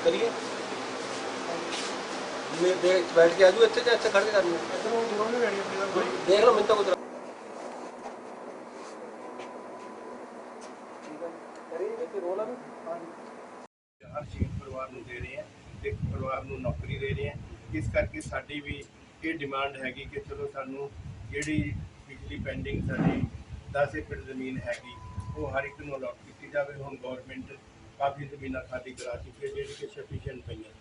करिए बैठ के आजू इतने इतने खड़ के करनी देख लो मिनट को हर चीज़ परिवार को दे रहे हैं, एक परिवार को नौकरी दे रहे हैं। इस करके साडी भी ये डिमांड हैगी कि चलो सानू जिहड़ी पिछली पेंडिंग साडी 10 एकड़ जमीन हैगी वो हर एक नूं अलॉट की जाए। हुण गौरमेंट काफ़ी जमीन खाली करा चुकी है जिहड़ी कि सफिशिएंट पईआं,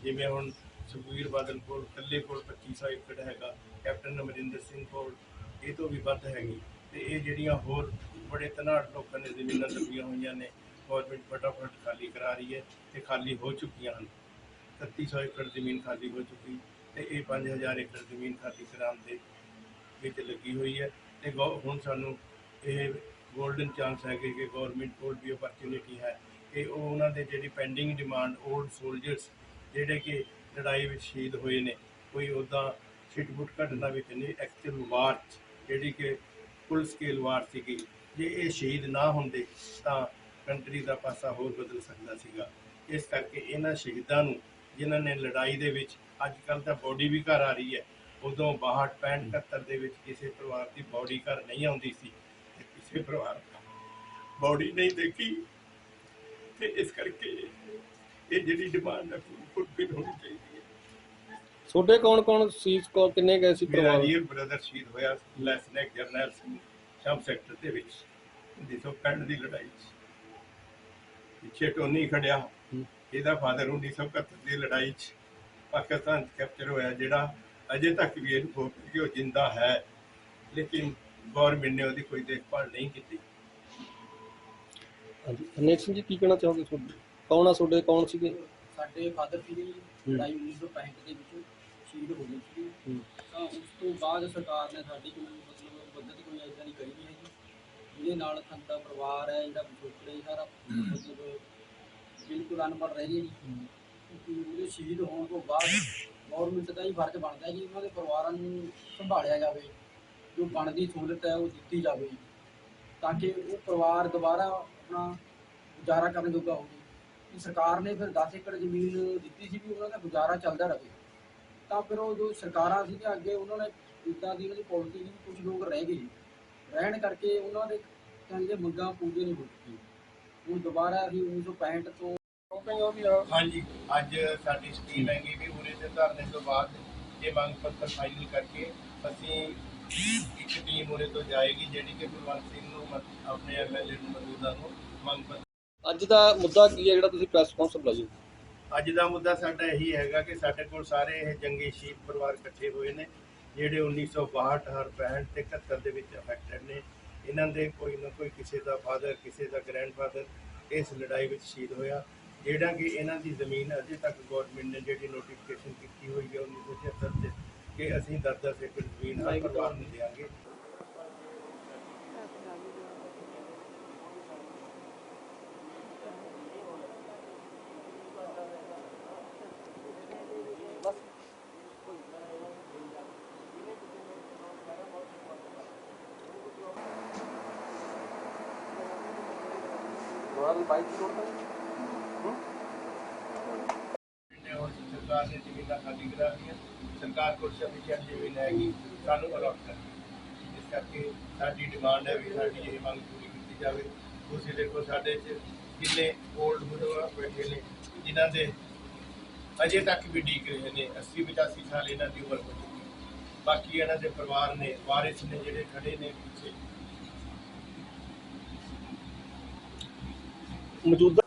जिवें हुण सुखबीर बादल कोल कल्ले कोल 2500 एकड़ हैगा, कैप्टन अमरिंदर सिंह कोल ये तो भी वध हैगी, ते ये जिहड़ियां होर बड़े धनाड़ लोगों ने जमीनां दबियां होईयां ने गौरमेंट फटाफट खाली करा रही है तो खाली हो चुकी हैं। 3300 एकड़ जमीन खाली हो चुकी तो ये 5000 एकड़ जमीन खाली कराने के लगी हुई है। तो हुण सानू ये गोल्डन चांस है कि गौरमेंट कोल भी अपॉर्चुनिटी है कि उन्होंने जी पेंडिंग डिमांड ओल्ड सोल्जर्स जोड़े कि लड़ाई में शहीद हुए ने, कोई उदा छिटपुट घटना भी नहीं, एक्चुअल वार जी कि फुल स्केल वार सी, जे ये शहीद ना होंदे तां कंट्री का पासा होर बदल सकता सीगा। इस करके इन्हां शहीदां नूं जिन्हां ने लड़ाई दे विच अजकल तो बॉडी भी घर आ रही है, उदों 62 65 71 दे विच किसी परिवार की बॉडी घर नहीं आउंदी सी, किसी परिवार बॉडी नहीं देखी। तो इस करके ये जिहड़ी डिमांड है फुलफिल होनी चाहिए। छोटे कौन कौन सीज को किन्ने गए सी मेरा परिवार रियल ब्रदर शहीद होया लेफ्टिनेंट जनरल सिंह शब सेक्टर दे विच 1965 दी लड़ाई पिछे टोनी खड़िया ਇਹਦਾ फादर 1971 ਦੀ लड़ाई पाकिस्तान कैप्चर होया, ਜਿਹੜਾ अजे तक भी ਇਹ होप कि जिंदा है, लेकिन गौरमेंट ने ਉਹਦੀ कोई देखभाल नहीं की। हरनेक सिंह जी की कहना चाहोगे? कौन आ ਤੁਹਾਡੇ कौन ਸੀਗੇ? ਸਾਡੇ ਫਾਦਰ ਸੀ ਲੜਾਈ 1965 ਦੇ ਵਿੱਚ ਸ਼ਹੀਦ ਹੋ ਗਏ ਸੀ। ਤਾਂ ਉਸ ਤੋਂ ਬਾਅਦ ਸਰਕਾਰ ਨੇ ਸਾਡੀ ਕੋਈ ਮਤਲਬ ਮਦਦ ਕੋਈ ਐਸਾ ਨਹੀਂ ਕਰੀ ਹੈਗੀ, ਜਿਹਦੇ ਨਾਲ ਸਾਡਾ ਪਰਿਵਾਰ ਹੈ ਜਿਹੜਾ ਪਿਛੋਕੜੇ ਸਾਰਾ ਮਤਲਬ ਬਿਲਕੁਲ ਅਨਪੜ੍ਹ ਰਹਿ ਗਏ ਜੀ। ਕਿਉਂਕਿ ਉਹਦੇ ਸ਼ਹੀਦ ਹੋਣ ਤੋਂ ਬਾਅਦ ਗੌਰਮੈਂਟ ਦਾ ਹੀ ਫਰਜ਼ ਬਣਦਾ ਹੈ ਕਿ ਉਹਨਾਂ ਦੇ ਪਰਿਵਾਰਾਂ ਨੂੰ ਸੰਭਾਲਿਆ ਜਾਵੇ, ਜੋ ਬਣਦੀ ਸਹੂਲਤ ਹੈ ਉਹ ਦਿੱਤੀ ਜਾਵੇ ਤਾਂ ਕਿ ਉਹ ਪਰਿਵਾਰ ਦੁਬਾਰਾ ਆਪਣਾ ਗੁਜ਼ਾਰਾ ਕਰਨ ਜੋਗਾ ਹੋਵੇ। ਸਰਕਾਰ ਨੇ ਫਿਰ 10 ਏਕੜ ਜ਼ਮੀਨ ਦਿੱਤੀ ਸੀ ਵੀ ਉਹਨਾਂ ਦਾ ਗੁਜ਼ਾਰਾ ਚੱਲਦਾ ਰਹੇ। ਤਾਂ ਫਿਰ ਉਹ ਜੋ ਸਰਕਾਰਾਂ ਸੀਗੀਆਂ ਅੱਗੇ ਉਹਨਾਂ ਨੇ ਇੱਦਾਂ ਦੀ ਉਹਨਾਂ ਦੀ ਪੋਲਿਟੀ ਸੀ, ਕੁਝ ਲੋਕ ਰਹਿ ਗਏ ਰਹਿਣ ਕਰਕੇ ਉਹਨਾਂ ਦੇ ਕਹਿੰਦੇ ਮੰਗਾਂ ਪੂਰੀਆਂ ਨਹੀਂ ਹੋ ਸਕੀਆਂ। ਹੁਣ ਦੁਬਾਰਾ ਅਸੀਂ 1965 ਤੋਂ हाँ जी, अज साडी स्कीम हैगी भी उरे से धरने तो बाद ये मंग पत्र फाइनल करके असीं एक टीम उरे तो जाएगी जिहड़ी कि कुलवंत सिंह नूं अपने MLA नूं मौजूदा नूं मंग पत्र। ਅੱਜ ਦਾ ਮੁੱਦਾ ਕੀ ਹੈ ਜਿਹੜਾ ਤੁਸੀਂ ਪ੍ਰੈਸ ਕਾਨਫਰੰਸ ਬੁਲਾਈ? ਅੱਜ ਦਾ ਮੁੱਦਾ ਸਾਡਾ ਇਹੀ ਹੈਗਾ ਕਿ ਸਾਡੇ ਕੋਲ ਸਾਰੇ ਇਹ ਜੰਗੀ ਸ਼ਹੀਦ ਪਰਿਵਾਰ ਇਕੱਠੇ ਹੋਏ ਨੇ ਜਿਹੜੇ 1962 ਹਰ 65 ਤੇ 71 ਦੇ ਵਿੱਚ ਅਫੈਕਟਡ ਨੇ। ਇਹਨਾਂ ਦੇ ਕੋਈ ਨਾ ਕੋਈ ਕਿਸੇ ਦਾ ਫਾਦਰ ਕਿਸੇ ਦਾ ਗ੍ਰੈਂਡਫਾਦਰ ਇਸ ਲੜਾਈ ਵਿੱਚ ਸ਼ਹੀਦ ਹੋਇਆ, ਜਿਹੜਾ ਕਿ ਇਹਨਾਂ ਦੀ ਜ਼ਮੀਨ ਅਜੇ ਤੱਕ ਗੌਰਮੈਂਟ ਨੇ ਜਿਹੜੀ ਨੋਟੀਫਿਕੇਸ਼ਨ ਕੀਤੀ ਹੋਈ ਹੈ 1976 'ਚ ਕਿ ਅਸੀਂ 10-10 ਏਕੜ ਜ਼ਮੀਨ ਹਰ ਪਰਿਵਾਰ ਨੂੰ ਦਿਆਂਗੇ। सरकार ने जमीन खाली करा दी, सरकार को सफिशिएंट जमीन हैगी सानू अलॉट कर, इस करके साडी डिमांड है भी साडी ये मंग पूरी की जाए। दूसरी देखो साडे किन्ने ओल्ड बुजुर्ग बैठे ने जिन्हां दे अजे तक भी ਡੀਕ रहे ने 80-85 साल इन्हां दी उम्र हो चुकी, बाकी इन्हां दे परिवार ने वारिस ने जिहड़े खड़े ने पीछे मौजूदा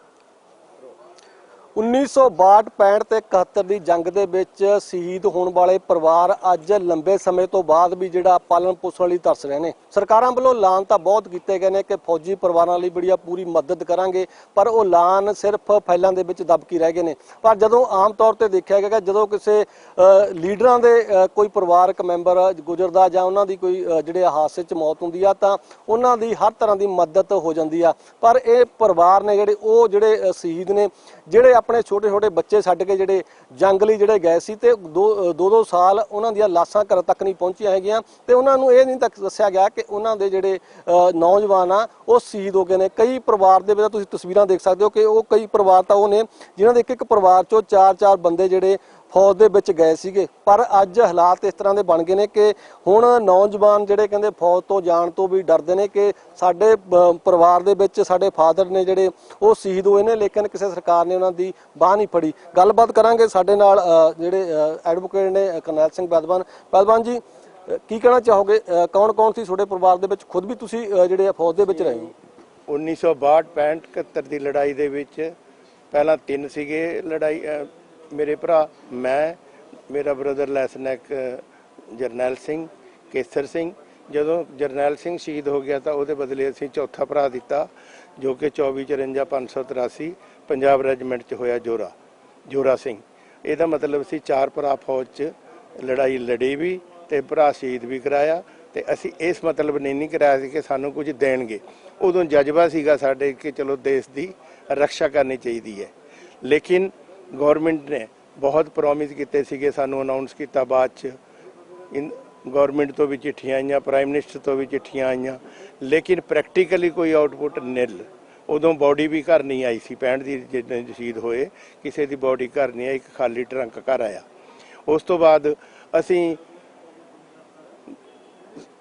1962-65 ਤੇ 71 ਦੀ ਜੰਗ ਦੇ ਵਿੱਚ ਸ਼ਹੀਦ ਹੋਣ ਵਾਲੇ ਪਰਿਵਾਰ ਅੱਜ ਲੰਬੇ ਸਮੇਂ ਤੋਂ ਬਾਅਦ ਵੀ ਜਿਹੜਾ ਪਾਲਣ ਪੋਸ਼ਣ ਲਈ ਤਰਸ ਰਹੇ ਨੇ। ਸਰਕਾਰਾਂ ਵੱਲੋਂ ਐਲਾਨ ਤਾਂ ਬਹੁਤ ਕੀਤੇ ਗਏ ਨੇ ਕਿ ਫੌਜੀ ਪਰਿਵਾਰਾਂ ਲਈ ਬੜੀ ਪੂਰੀ ਮਦਦ ਕਰਾਂਗੇ, ਪਰ ਉਹ ਐਲਾਨ ਸਿਰਫ ਫਾਈਲਾਂ ਦੇ ਵਿੱਚ ਦਬਕੀ ਰਹਿ ਗਏ ਨੇ। ਪਰ ਜਦੋਂ ਆਮ ਤੌਰ ਤੇ ਦੇਖਿਆ ਗਿਆ ਜਦੋਂ ਕਿਸੇ ਲੀਡਰਾਂ ਦੇ ਕੋਈ ਪਰਿਵਾਰਕ ਮੈਂਬਰ ਗੁਜ਼ਰਦਾ ਜਾਂ ਉਹਨਾਂ ਦੀ ਕੋਈ ਜਿਹੜੇ ਹਾਦਸੇ 'ਚ ਮੌਤ ਹੁੰਦੀ ਆ ਤਾਂ ਉਹਨਾਂ ਦੀ ਹਰ ਤਰ੍ਹਾਂ ਦੀ ਮਦਦ ਹੋ ਜਾਂਦੀ ਆ। ਪਰ ਇਹ ਪਰਿਵਾਰ ਨੇ ਜਿਹੜੇ ਉਹ ਜਿਹੜੇ ਸ਼ਹੀਦ ਨੇ ਜਿਹੜੇ ਆਪਣੇ ਛੋਟੇ-ਛੋਟੇ ਬੱਚੇ ਛੱਡ ਕੇ ਜਿਹੜੇ ਜੰਗ ਲਈ ਜਿਹੜੇ ਗਏ ਸੀ ਤੇ 2-2 ਸਾਲ ਉਹਨਾਂ ਦੀਆਂ ਲਾਸ਼ਾਂ ਘਰ ਤੱਕ ਨਹੀਂ ਪਹੁੰਚੀਆਂ ਹੈਗੀਆਂ ਤੇ ਉਹਨਾਂ ਨੂੰ ਇਹ ਨਹੀਂ ਤੱਕ ਦੱਸਿਆ ਗਿਆ ਕਿ ਉਹਨਾਂ ਦੇ ਜਿਹੜੇ ਨੌਜਵਾਨ ਆ ਉਹ ਸ਼ਹੀਦ ਹੋ ਗਏ ਨੇ। ਕਈ ਪਰਿਵਾਰ ਦੇ ਵਿੱਚ ਤੁਸੀਂ ਤਸਵੀਰਾਂ ਦੇਖ ਸਕਦੇ ਹੋ ਕਿ ਉਹ ਕਈ ਪਰਿਵਾਰ ਤਾਂ ਉਹ ਨੇ ਜਿਨ੍ਹਾਂ ਦੇ ਇੱਕ ਪਰਿਵਾਰ ਚੋਂ 4-4 ਬੰਦੇ ਜਿਹੜੇ ਫੌਜ ਦੇ ਵਿੱਚ ਗਏ ਸੀਗੇ, ਪਰ ਅੱਜ ਹਾਲਾਤ ਇਸ ਤਰ੍ਹਾਂ ਦੇ ਬਣ ਗਏ ਨੇ ਕਿ ਹੁਣ ਨੌਜਵਾਨ ਜਿਹੜੇ ਕਹਿੰਦੇ ਫੌਜ ਤੋਂ ਜਾਣ ਤੋਂ ਵੀ ਡਰਦੇ ਨੇ ਕਿ ਸਾਡੇ ਪਰਿਵਾਰ ਦੇ ਵਿੱਚ ਸਾਡੇ ਫਾਦਰ ਨੇ ਜਿਹੜੇ ਉਹ ਸ਼ਹੀਦ ਹੋਏ ਨੇ, ਲੇਕਿਨ ਕਿਸੇ ਸਰਕਾਰ ਨੇ ਉਹਨਾਂ ਦੀ ਬਾਹ ਨਹੀਂ ਫੜੀ। ਗੱਲਬਾਤ ਕਰਾਂਗੇ ਸਾਡੇ ਨਾਲ ਜਿਹੜੇ ਐਡਵੋਕੇਟ ਨੇ ਕਰਨੈਲ ਸਿੰਘ ਪਹਿਲਵਾਨ ਜੀ, ਕੀ ਕਹਿਣਾ ਚਾਹੋਗੇ? ਕੌਣ ਸੀ ਤੁਹਾਡੇ ਪਰਿਵਾਰ ਦੇ ਵਿੱਚ? ਖੁਦ ਵੀ ਤੁਸੀਂ ਜਿਹੜੇ ਫੌਜ ਦੇ ਵਿੱਚ ਰਹੇ ਹੋ? 1962-65-71 ਦੀ ਲੜਾਈ ਦੇ ਵਿੱਚ ਪਹਿਲਾਂ 3 ਸੀਗੇ ਲੜਾਈ, ਮੇਰੇ ਭਰਾ, ਮੈਂ, ਮੇਰਾ ਬ੍ਰਦਰ ਲੈਫਟੀਨੈਂਟ ਜਰਨੈਲ ਸਿੰਘ, ਕੇਸਰ ਸਿੰਘ। ਜਦੋਂ ਜਰਨੈਲ ਸਿੰਘ ਸ਼ਹੀਦ ਹੋ ਗਿਆ ਤਾਂ ਉਹਦੇ ਬਦਲੇ ਅਸੀਂ ਚੌਥਾ ਭਰਾ ਦਿੱਤਾ ਜੋ ਕਿ 24-54-583 ਪੰਜਾਬ ਰੈਜੀਮੈਂਟ 'ਚ ਹੋਇਆ, ਜੋਰਾ ਸਿੰਘ। ਇਹਦਾ ਮਤਲਬ ਅਸੀਂ 4 ਭਰਾ ਫੌਜ 'ਚ ਲੜਾਈ ਲੜੀ ਵੀ ਤੇ ਭਰਾ ਸ਼ਹੀਦ ਵੀ ਕਰਾਇਆ। ਤੇ ਅਸੀਂ ਇਸ ਮਤਲਬ ਨਹੀਂ ਕਰਾਇਆ ਸੀ ਕਿ ਸਾਨੂੰ ਕੁਝ ਦੇਣਗੇ। ਉਦੋਂ ਜਜ਼ਬਾ ਸੀਗਾ ਸਾਡੇ ਕਿ ਚਲੋ ਦੇਸ਼ ਦੀ ਰੱਖਿਆ ਕਰਨੀ ਚਾਹੀਦੀ ਹੈ, ਲੇਕਿਨ ਗਵਰਨਮੈਂਟ ਨੇ ਬਹੁਤ ਪ੍ਰੋਮਿਸ ਕੀਤੇ ਸੀਗੇ, ਸਾਨੂੰ ਅਨਾਉਂਸ ਕੀਤਾ ਬਾਅਦ 'ਚ। ਗਵਰਨਮੈਂਟ ਤੋਂ ਵੀ ਚਿੱਠੀਆਂ ਆਈਆਂ, ਪ੍ਰਾਈਮ ਮਿਨਿਸਟਰ ਤੋਂ ਵੀ ਚਿੱਠੀਆਂ ਆਈਆਂ, ਲੇਕਿਨ ਪ੍ਰੈਕਟੀਕਲੀ ਕੋਈ ਆਊਟਪੁੱਟ ਨਿਲ। ਉਦੋਂ ਬੋਡੀ ਵੀ ਘਰ ਨਹੀਂ ਆਈ ਸੀ, 65 ਦੀ ਜਦੋਂ ਸ਼ਹੀਦ ਹੋਏ ਕਿਸੇ ਦੀ ਬੋਡੀ ਘਰ ਨਹੀਂ ਆਈ, ਇੱਕ ਖਾਲੀ ਟਰੰਕ ਘਰ ਆਇਆ। ਉਸ ਤੋਂ ਬਾਅਦ ਅਸੀਂ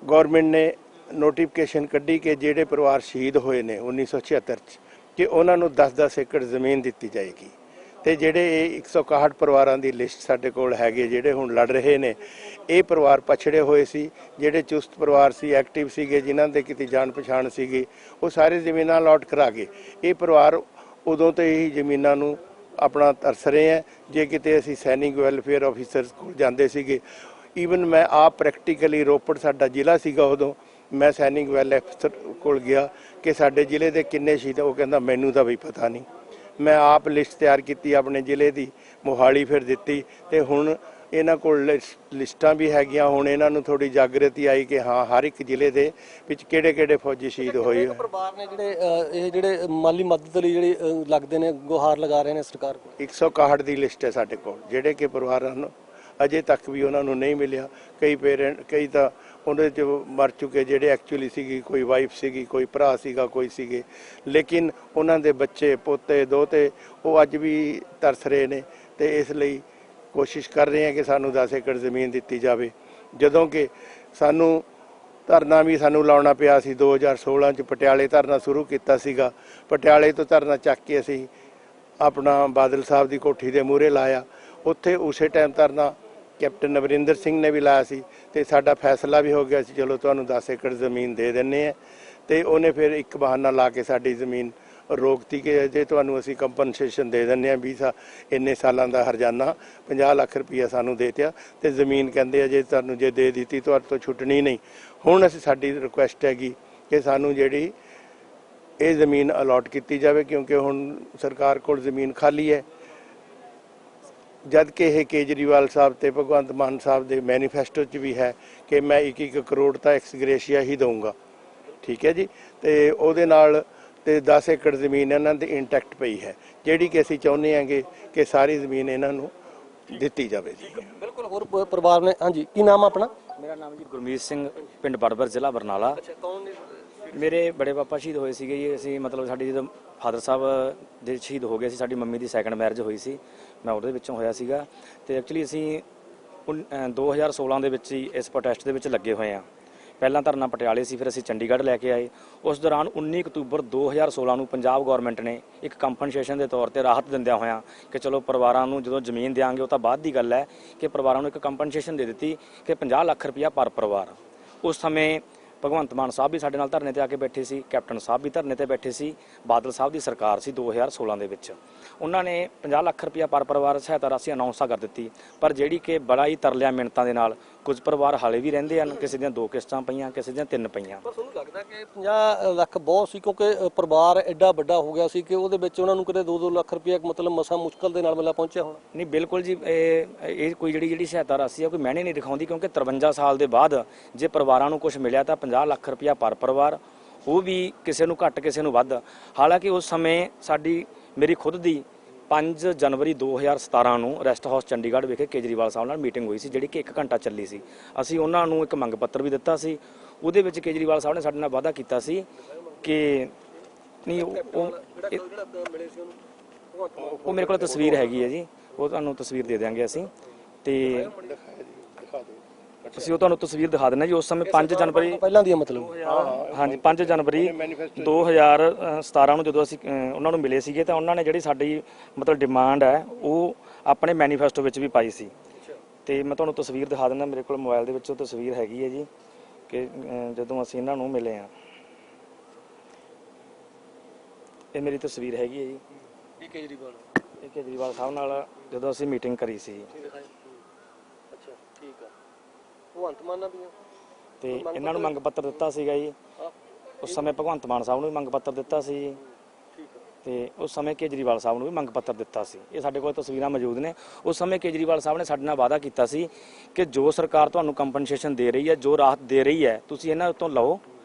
ਗਵਰਨਮੈਂਟ ਨੇ ਨੋਟੀਫਿਕੇਸ਼ਨ ਕੱਢੀ ਕਿ ਜਿਹੜੇ ਪਰਿਵਾਰ ਸ਼ਹੀਦ ਹੋਏ ਨੇ 1976 'ਚ ਕਿ ਉਹਨਾਂ ਨੂੰ 10-10 ਏਕੜ ਜ਼ਮੀਨ ਦਿੱਤੀ ਜਾਏਗੀ। ਤੇ ਜਿਹੜੇ ਇਹ 161 ਪਰਿਵਾਰਾਂ ਦੀ ਲਿਸਟ ਸਾਡੇ ਕੋਲ ਹੈਗੇ ਜਿਹੜੇ ਹੁਣ ਲੜ ਰਹੇ ਨੇ, ਇਹ ਪਰਿਵਾਰ ਪਛੜੇ ਹੋਏ ਸੀ, ਜਿਹੜੇ ਚੁਸਤ ਪਰਿਵਾਰ ਸੀ, ਐਕਟਿਵ ਸੀਗੇ, ਜਿਨ੍ਹਾਂ ਦੇ ਕਿਤੇ ਜਾਣ ਪਛਾਣ ਸੀਗੀ, ਉਹ ਸਾਰੇ ਜ਼ਮੀਨਾਂ ਅਲਾਟ ਕਰਾ ਗਏ। ਇਹ ਪਰਿਵਾਰ ਉਦੋਂ ਤੋਂ ਹੀ ਜ਼ਮੀਨਾਂ ਨੂੰ ਆਪਣਾ ਤਰਸ ਰਹੇ ਹੈ। ਜੇ ਕਿਤੇ ਅਸੀਂ ਸੈਨਿਕ ਵੈਲਫੇਅਰ ਆਫੀਸਰਸ ਕੋਲ ਜਾਂਦੇ ਸੀਗੇ, ਈਵਨ ਮੈਂ ਆਪ ਪ੍ਰੈਕਟੀਕਲੀ, ਰੋਪੜ ਸਾਡਾ ਜ਼ਿਲ੍ਹਾ ਸੀਗਾ ਉਦੋਂ, ਮੈਂ ਸੈਨਿਕ ਵੈਲਫੇਅਰ ਕੋਲ ਗਿਆ ਕਿ ਸਾਡੇ ਜ਼ਿਲ੍ਹੇ ਦੇ ਕਿੰਨੇ ਸ਼ਹੀਦ, ਉਹ ਕਹਿੰਦਾ ਮੈਨੂੰ ਤਾਂ ਵੀ ਪਤਾ ਨਹੀਂ। ਮੈਂ ਆਪ ਲਿਸਟ ਤਿਆਰ ਕੀਤੀ ਆਪਣੇ ਜ਼ਿਲ੍ਹੇ ਦੀ, ਮੋਹਾਲੀ ਫਿਰ ਦਿੱਤੀ ਤੇ ਹੁਣ ਇਹਨਾਂ ਕੋਲ ਲਿਸਟਾਂ ਵੀ ਹੈਗੀਆਂ। ਹੁਣ ਇਹਨਾਂ ਨੂੰ ਥੋੜੀ ਜਾਗਰਤੀ ਆਈ ਕਿ ਹਾਂ ਹਰ ਇੱਕ ਜ਼ਿਲ੍ਹੇ ਦੇ ਵਿੱਚ ਕਿਹੜੇ ਫੌਜੀ ਸ਼ਹੀਦ ਹੋਏ। ਪਰਿਵਾਰ ਨੇ ਜਿਹੜੇ ਮਾਲੀ ਮਦਦ ਲਈ ਜਿਹੜੀ ਲੱਗਦੇ ਨੇ, ਗੁਹਾਰ ਲਗਾ ਰਹੇ ਨੇ ਸਰਕਾਰ ਕੋਲ। 161 ਦੀ ਲਿਸਟ ਹੈ ਸਾਡੇ ਕੋਲ, ਜਿਹੜੇ ਕਿ ਪਰਿਵਾਰਾਂ ਨੂੰ ਅਜੇ ਤੱਕ ਵੀ ਉਹਨਾਂ ਨੂੰ ਨਹੀਂ ਮਿਲਿਆ। ਕਈ ਤਾਂ ਉਹਦੇ 'ਚ ਮਰ ਚੁੱਕੇ ਜਿਹੜੇ ਐਕਚੁਅਲੀ ਸੀਗੀ, ਕੋਈ ਵਾਈਫ ਸੀਗੀ, ਕੋਈ ਭਰਾ ਸੀਗਾ, ਕੋਈ ਸੀਗੇ, ਲੇਕਿਨ ਉਹਨਾਂ ਦੇ ਬੱਚੇ, ਪੋਤੇ, ਦੋਤੇ ਉਹ ਅੱਜ ਵੀ ਤਰਸ ਰਹੇ ਨੇ। ਤੇ ਇਸ ਲਈ ਕੋਸ਼ਿਸ਼ ਕਰ ਰਹੇ ਹਾਂ ਕਿ ਸਾਨੂੰ 10 ਏਕੜ ਜ਼ਮੀਨ ਦਿੱਤੀ ਜਾਵੇ। ਜਦੋਂ ਕਿ ਸਾਨੂੰ ਧਰਨਾ ਵੀ ਲਾਉਣਾ ਪਿਆ ਸੀ 2016 'ਚ, ਪਟਿਆਲੇ ਧਰਨਾ ਸ਼ੁਰੂ ਕੀਤਾ ਸੀਗਾ। ਪਟਿਆਲੇ ਤੋਂ ਧਰਨਾ ਚੱਕ ਕੇ ਅਸੀਂ ਆਪਣਾ ਬਾਦਲ ਸਾਹਿਬ ਦੀ ਕੋਠੀ ਦੇ ਮੂਹਰੇ ਲਾਇਆ। ਉੱਥੇ ਉਸੇ ਟਾਈਮ ਧਰਨਾ ਕੈਪਟਨ ਅਮਰਿੰਦਰ ਸਿੰਘ ਨੇ ਵੀ ਲਾਇਆ ਸੀ ਤੇ ਸਾਡਾ ਫੈਸਲਾ ਵੀ ਹੋ ਗਿਆ ਸੀ, ਚਲੋ ਤੁਹਾਨੂੰ 10 ਏਕੜ ਜ਼ਮੀਨ ਦੇ ਦਿੰਦੇ ਆ। ਤੇ ਉਹਨੇ ਫਿਰ ਇੱਕ ਬਹਾਨਾ ਲਾ ਕੇ ਸਾਡੀ ਜ਼ਮੀਨ ਰੋਕਤੀ ਕਿ ਜੇ ਤੁਹਾਨੂੰ ਅਸੀਂ ਕੰਪਨਸੇਸ਼ਨ ਦੇ ਦਿੰਦੇ ਆ, 20 ਇੰਨੇ ਸਾਲਾਂ ਦਾ ਹਰਜਾਨਾ 50 ਲੱਖ ਰੁਪਈਆ ਸਾਨੂੰ ਦੇ ਦਿਆ ਤੇ ਜ਼ਮੀਨ ਕਹਿੰਦੇ ਆ ਜੇ ਤੁਹਾਨੂੰ ਜੇ ਦੇ ਦਿੱਤੀ ਤੁਹਾਡੇ ਤੋਂ ਛੁੱਟਣੀ ਨਹੀਂ। ਹੁਣ ਸਾਡੀ ਰਿਕੁਐਸਟ ਹੈਗੀ ਕਿ ਸਾਨੂੰ ਜਿਹੜੀ ਇਹ ਜ਼ਮੀਨ ਅਲਾਟ ਕੀਤੀ ਜਾਵੇ, ਕਿਉਂਕਿ ਹੁਣ ਸਰਕਾਰ ਕੋਲ ਜ਼ਮੀਨ ਖਾਲੀ ਹੈ, ਜਦ ਕਿ ਇਹ ਕੇਜਰੀਵਾਲ ਸਾਹਿਬ ਤੇ ਭਗਵੰਤ ਮਾਨ ਸਾਹਿਬ ਦੇ ਮੈਨੀਫੈਸਟੋ 'ਚ ਵੀ ਹੈ ਕਿ ਮੈਂ 1-1 ਕਰੋੜ ਤਾਂ ਐਕਸਗ੍ਰੇਸ਼ੀਆ ਹੀ ਦਊਂਗਾ। ਠੀਕ ਹੈ ਜੀ। ਤੇ ਉਹਦੇ ਨਾਲ ਤੇ 10 ਏਕੜ ਜ਼ਮੀਨ ਇਹਨਾਂ ਦੀ ਇੰਟੈਕਟ ਪਈ ਹੈ, ਜਿਹੜੀ ਕਿ ਅਸੀਂ ਚਾਹੁੰਦੇ ਹਾਂਗੇ ਕਿ ਸਾਰੀ ਜ਼ਮੀਨ ਇਹਨਾਂ ਨੂੰ ਦਿੱਤੀ ਜਾਵੇ ਜੀ। ਬਿਲਕੁਲ। ਹੋਰ ਪਰਿਵਾਰ ਨੇ? ਹਾਂਜੀ, ਕੀ ਨਾਮ ਆਪਣਾ? ਮੇਰਾ ਨਾਮ ਜੀ ਗੁਰਮੀਤ ਸਿੰਘ, ਪਿੰਡ ਬੜਬਰ, ਜ਼ਿਲ੍ਹਾ ਬਰਨਾਲਾ। ਮੇਰੇ ਬੜੇ ਪਾਪਾ ਸ਼ਹੀਦ ਹੋਏ ਸੀਗੇ ਜੀ। ਅਸੀਂ ਮਤਲਬ ਸਾਡੀ ਜਦੋਂ ਫਾਦਰ ਸਾਹਿਬ ਦੇ ਸ਼ਹੀਦ ਹੋ ਗਏ ਸੀ, ਸਾਡੀ ਮੰਮੀ ਦੀ ਸੈਕੰਡ ਮੈਰਿਜ ਹੋਈ ਸੀ, ਮੈਂ ਉਹਦੇ ਵਿੱਚੋਂ ਹੋਇਆ ਸੀਗਾ। ਤੇ ਐਕਚੁਅਲੀ ਅਸੀਂ 2016 ਦੇ ਵਿੱਚ ਹੀ ਇਸ ਪ੍ਰੋਟੈਸਟ ਦੇ ਵਿੱਚ ਲੱਗੇ ਹੋਏ ਹਾਂ। ਪਹਿਲਾਂ ਧਰਨਾ ਪਟਿਆਲੇ ਸੀ, ਫਿਰ ਅਸੀਂ ਚੰਡੀਗੜ੍ਹ ਲੈ ਕੇ ਆਏ। ਉਸ ਦੌਰਾਨ 19 ਅਕਤੂਬਰ 2016 ਨੂੰ ਪੰਜਾਬ ਗਵਰਨਮੈਂਟ ਨੇ ਇੱਕ ਕੰਪਨਸੇਸ਼ਨ ਦੇ ਤੌਰ ਤੇ ਰਾਹਤ ਦਿੰਦਿਆਂ ਹੋਇਆਂ ਕਿ ਚਲੋ ਪਰਿਵਾਰਾਂ ਨੂੰ ਜਦੋਂ ਜ਼ਮੀਨ ਦਿਆਂਗੇ, ਉਹ ਤਾਂ ਬਾਅਦ ਦੀ ਗੱਲ ਹੈ, ਕਿ ਪਰਿਵਾਰਾਂ ਨੂੰ ਇੱਕ ਕੰਪਨਸੇਸ਼ਨ ਦੇ ਦਿੱਤੀ ਕਿ 50 ਲੱਖ ਰੁਪਇਆ ਪਰ ਪਰਿਵਾਰ। ਉਸ ਸਮੇਂ ਭਗਵੰਤ ਮਾਨ ਸਾਹਿਬ ਵੀ ਸਾਡੇ ਨਾਲ ਧਰਨੇ ਤੇ ਆ ਕੇ ਬੈਠੇ ਸੀ, ਕੈਪਟਨ ਸਾਹਿਬ ਵੀ ਧਰਨੇ ਤੇ ਬੈਠੇ ਸੀ, ਬਾਦਲ ਸਾਹਿਬ ਦੀ ਸਰਕਾਰ ਸੀ 2016 ਦੇ ਵਿੱਚ। ਉਹਨਾਂ ਨੇ 50 ਲੱਖ ਰੁਪਇਆ ਪਰ ਪਰਿਵਾਰ ਸਹਾਇਤਾ ਰਾਸ਼ੀ ਅਨਾਉਂਸ ਕਰ ਦਿੱਤੀ, ਪਰ ਜਿਹੜੀ ਕਿ ਬੜਾ ਹੀ ਤਰਲਿਆਂ ਮਿੰਟਾਂ ਦੇ ਨਾਲ ਕੁਝ ਪਰਿਵਾਰ ਹਾਲੇ ਵੀ ਰਹਿੰਦੇ ਹਨ, ਕਿਸੇ ਦੀਆਂ 2 ਕਿਸ਼ਤਾਂ ਪਈਆਂ, ਕਿਸੇ ਦੀਆਂ 3 ਪਈਆਂ। ਪਰ ਤੁਹਾਨੂੰ ਲੱਗਦਾ ਕਿ 50 ਲੱਖ ਬਹੁਤ ਸੀ, ਕਿਉਂਕਿ ਪਰਿਵਾਰ ਐਡਾ ਵੱਡਾ ਹੋ ਗਿਆ ਸੀ ਕਿ ਉਹਦੇ ਵਿੱਚ ਉਹਨਾਂ ਨੂੰ ਕਿਤੇ 2-2 ਲੱਖ ਰੁਪਇਆ ਮਤਲਬ ਮਸਾ ਮੁਸ਼ਕਲ ਦੇ ਨਾਲ ਮਿਲਿਆ ਪਹੁੰਚਿਆ ਹੋਣਾ? ਨਹੀਂ, ਬਿਲਕੁਲ ਜੀ। ਇਹ ਕੋਈ ਜਿਹੜੀ ਸਹਾਇਤਾ ਰਾਸ਼ੀ ਆ ਕੋਈ ਮਾਇਨੇ ਨਹੀਂ ਦਿਖਾਉਂਦੀ, ਕਿਉਂਕਿ 53 ਸਾਲ ਦੇ ਬਾਅਦ ਜੇ ਪਰਿਵਾਰਾਂ ਨੂੰ ਕੁਝ ਮਿਲਿਆ ਤਾਂ 50 ਲੱਖ ਰੁਪਇਆ ਪਰ ਪਰਿਵਾਰ, ਉਹ ਵੀ ਕਿਸੇ ਨੂੰ ਘੱਟ ਕਿਸੇ ਨੂੰ ਵੱਧ। ਹਾਲਾਂਕਿ ਉਸ ਸਮੇਂ ਮੇਰੀ ਖੁਦ ਦੀ 5 ਜਨਵਰੀ 2017 ਨੂੰ ਰੈਸਟ ਹਾਊਸ ਚੰਡੀਗੜ੍ਹ ਵਿਖੇ ਕੇਜਰੀਵਾਲ ਸਾਹਿਬ ਨਾਲ ਮੀਟਿੰਗ ਹੋਈ ਸੀ, ਜਿਹੜੀ ਕਿ 1 ਘੰਟਾ ਚੱਲੀ ਸੀ। ਅਸੀਂ ਉਹਨਾਂ ਨੂੰ ਇੱਕ ਮੰਗ ਪੱਤਰ ਵੀ ਦਿੱਤਾ ਸੀ। ਉਹਦੇ ਵਿੱਚ ਕੇਜਰੀਵਾਲ ਸਾਹਿਬ ਨੇ ਸਾਡੇ ਨਾਲ ਵਾਅਦਾ ਕੀਤਾ ਸੀ ਕਿ ਨਹੀਂ ਉਹ ਮੇਰੇ ਕੋਲ ਤਸਵੀਰ ਹੈਗੀ ਹੈ ਜੀ, ਉਹ ਤੁਹਾਨੂੰ ਤਸਵੀਰ ਦੇ ਦਿਆਂਗੇ ਅਸੀਂ, ਤੇ ਅਸੀਂ ਉਹ ਤੁਹਾਨੂੰ ਤਸਵੀਰ ਦਿਖਾ ਦਿੰਦੇ ਜੀ। ਉਸ ਸਮੇਂ 5 ਜਨਵਰੀ ਪਹਿਲਾਂ ਦੀ ਮਤਲਬ ਹਾਂਜੀ 5 ਜਨਵਰੀ 2017 ਨੂੰ ਜਦੋਂ ਅਸੀਂ ਉਹਨਾਂ ਨੂੰ ਮਿਲੇ ਸੀਗੇ ਤਾਂ ਉਹਨਾਂ ਨੇ ਜਿਹੜੀ ਸਾਡੀ ਮਤਲਬ ਡਿਮਾਂਡ ਹੈ ਉਹ ਆਪਣੇ ਮੈਨੀਫੈਸਟੋ ਵਿੱਚ ਵੀ ਪਾਈ ਸੀ। ਤੇ ਮੈਂ ਤੁਹਾਨੂੰ ਤਸਵੀਰ ਦਿਖਾ ਦਿੰਦਾ, ਮੇਰੇ ਕੋਲ ਮੋਬਾਈਲ ਦੇ ਵਿੱਚ ਉਹ ਤਸਵੀਰ ਹੈਗੀ ਹੈ ਜੀ ਕਿ ਜਦੋਂ ਅਸੀਂ ਇਹਨਾਂ ਨੂੰ ਮਿਲੇ ਹਾਂ, ਇਹ ਮੇਰੀ ਤਸਵੀਰ ਹੈਗੀ ਹੈ ਜੀ। ਇਹ ਕੇਜਰੀਵਾਲ ਸਾਹਿਬ ਨਾਲ ਜਦੋਂ ਅਸੀਂ ਮੀਟਿੰਗ ਕਰੀ ਸੀ ਅੱਛਾ ਠੀਕ ਆ, ਭਗਵੰਤ ਮਾਨ ਨਾਲ ਵੀ ਤੇ ਇਹਨਾਂ ਨੂੰ ਮੰਗ ਪੱਤਰ ਦਿੱਤਾ ਸੀਗਾ ਜੀ। ਉਸ ਸਮੇਂ ਭਗਵੰਤ ਮਾਨ ਸਾਹਿਬ ਨੂੰ ਵੀ ਮੰਗ ਪੱਤਰ ਦਿੱਤਾ ਸੀ ਜੀ, ਤੇ ਉਸ ਸਮੇਂ ਕੇਜਰੀਵਾਲ ਸਾਹਿਬ ਨੂੰ ਵੀ ਮੰਗ ਪੱਤਰ ਦਿੱਤਾ ਸੀ। ਇਹ ਸਾਡੇ ਕੋਲ ਤਸਵੀਰਾਂ ਮੌਜੂਦ ਨੇ। ਉਸ ਸਮੇਂ ਕੇਜਰੀਵਾਲ ਸਾਹਿਬ ਨੇ ਸਾਡੇ ਨਾਲ ਵਾਅਦਾ ਕੀਤਾ ਸੀ ਕਿ ਜੋ ਸਰਕਾਰ ਤੁਹਾਨੂੰ ਕੰਪਨਸੇਸ਼ਨ ਦੇ ਰਹੀ ਹੈ, ਜੋ ਰਾਹਤ ਦੇ ਰਹੀ ਹੈ, ਤੁਸੀਂ ਇਹਨਾਂ ਉੱਤੋਂ ਲਓ।